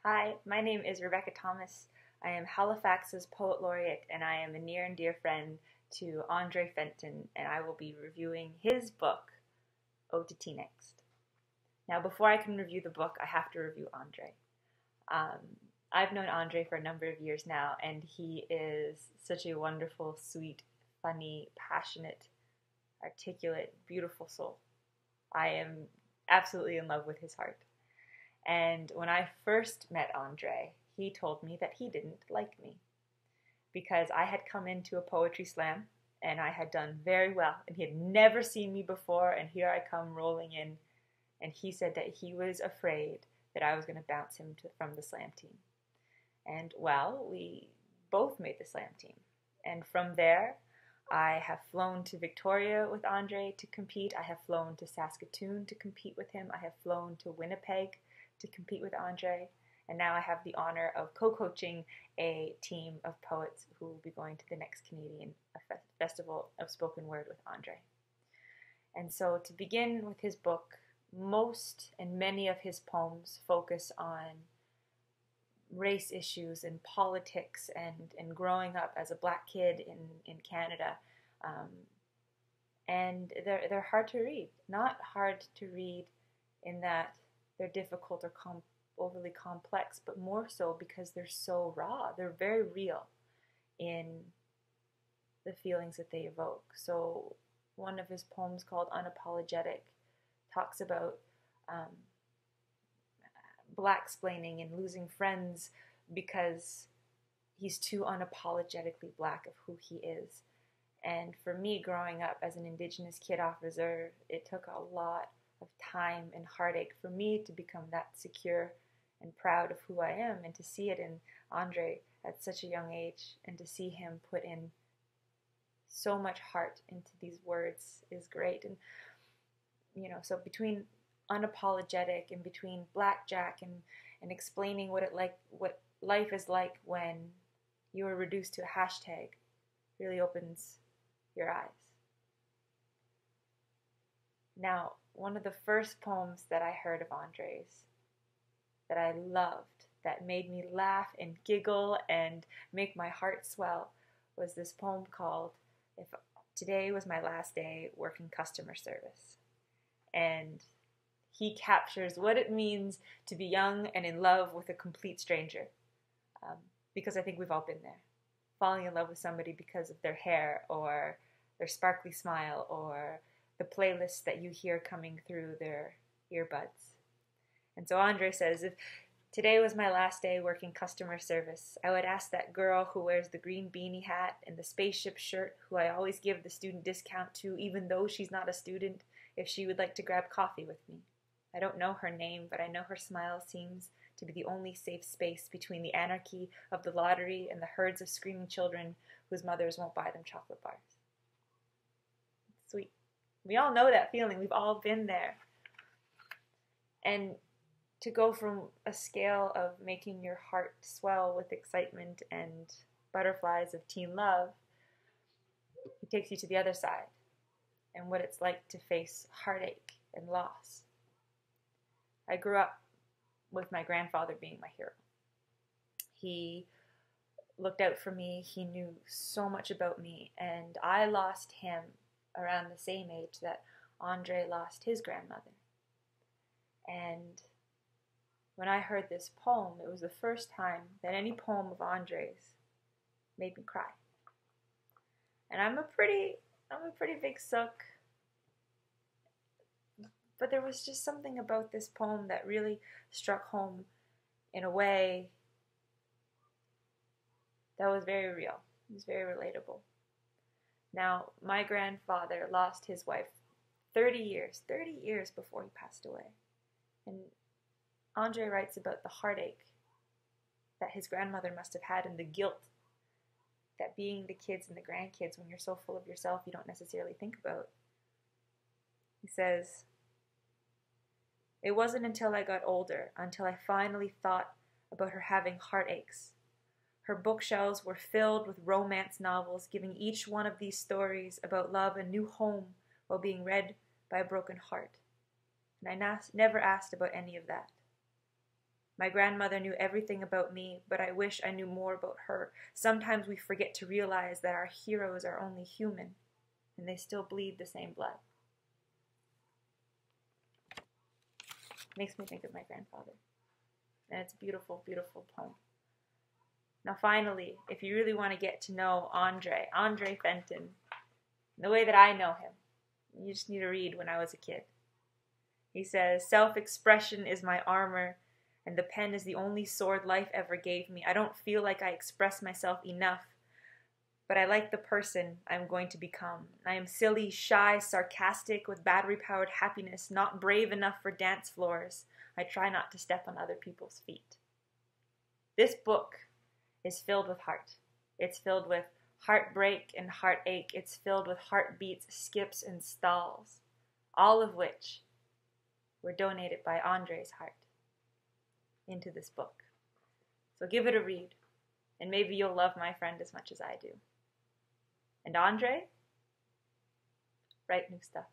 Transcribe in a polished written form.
Hi, my name is Rebecca Thomas. I am Halifax's Poet Laureate, and I am a near and dear friend to Andre Fenton, and I will be reviewing his book, Ode to Teen Angst. Now, before I can review the book, I have to review Andre. Um, I've known Andre for a number of years now, and he is such a wonderful, sweet, funny, passionate, articulate, beautiful soul. I am absolutely in love with his heart. And when I first met Andre, he told me that he didn't like me because I had come into a poetry slam and I had done very well, and he had never seen me before, and here I come rolling in, and he said that he was afraid that I was going to bounce him from the slam team. And well, we both made the slam team. And from there, I have flown to Victoria with Andre to compete. I have flown to Saskatoon to compete with him. I have flown to Winnipeg to compete with Andre, and now I have the honor of co-coaching a team of poets who will be going to the next Canadian Festival of Spoken Word with Andre. And so to begin with his book, most and many of his poems focus on race issues and politics and growing up as a black kid in Canada. And they're hard to read. Not hard to read in that they're difficult or overly complex, but more so because they're so raw. They're very real in the feelings that they evoke. So one of his poems called Unapologetic talks about black-splaining and losing friends because he's too unapologetically black of who he is. And for me, growing up as an Indigenous kid off reserve, it took a lot of time and heartache for me to become that secure and proud of who I am, and to see it in Andre at such a young age, and to see him put in so much heart into these words is great. And so between unapologetic and between blackjack and explaining what life is like when you are reduced to a hashtag really opens your eyes. Now, one of the first poems that I heard of Andre's that I loved, that made me laugh and giggle and make my heart swell, was this poem called If Today Was My Last Day Working Customer Service. And he captures what it means to be young and in love with a complete stranger. Because I think we've all been there. Falling in love with somebody because of their hair or their sparkly smile or the playlist that you hear coming through their earbuds. And so Andre says, if today was my last day working customer service, I would ask that girl who wears the green beanie hat and the spaceship shirt, who I always give the student discount to even though she's not a student, if she would like to grab coffee with me. I don't know her name, but I know her smile seems to be the only safe space between the anarchy of the lottery and the herds of screaming children whose mothers won't buy them chocolate bars. Sweet. We all know that feeling. We've all been there. And to go from a scale of making your heart swell with excitement and butterflies of teen love, it takes you to the other side and what it's like to face heartache and loss. I grew up with my grandfather being my hero. He looked out for me. He knew so much about me, and I lost him around the same age that Andre lost his grandmother. And when I heard this poem, it was the first time that any poem of Andre's made me cry. And I'm a pretty big sook, but there was just something about this poem that really struck home in a way that was very real. It was very relatable. Now, my grandfather lost his wife 30 years before he passed away. And Andre writes about the heartache that his grandmother must have had and the guilt that being the kids and the grandkids, when you're so full of yourself, you don't necessarily think about. He says, it wasn't until I got older, until I finally thought about her having heartaches. Her bookshelves were filled with romance novels, giving each one of these stories about love a new home while being read by a broken heart. And I never asked about any of that. My grandmother knew everything about me, but I wish I knew more about her. Sometimes we forget to realize that our heroes are only human, and they still bleed the same blood. Makes me think of my grandfather. And it's a beautiful, beautiful poem. Now finally, if you really want to get to know Andre Fenton, the way that I know him, you just need to read When I Was a Kid. He says, "Self-expression is my armor, and the pen is the only sword life ever gave me. I don't feel like I express myself enough, but I like the person I'm going to become. I am silly, shy, sarcastic, with battery-powered happiness, not brave enough for dance floors. I try not to step on other people's feet." This book is filled with heart. It's filled with heartbreak and heartache. It's filled with heartbeats, skips, and stalls, all of which were donated by Andre's heart into this book. So give it a read, and maybe you'll love my friend as much as I do. And Andre, write new stuff.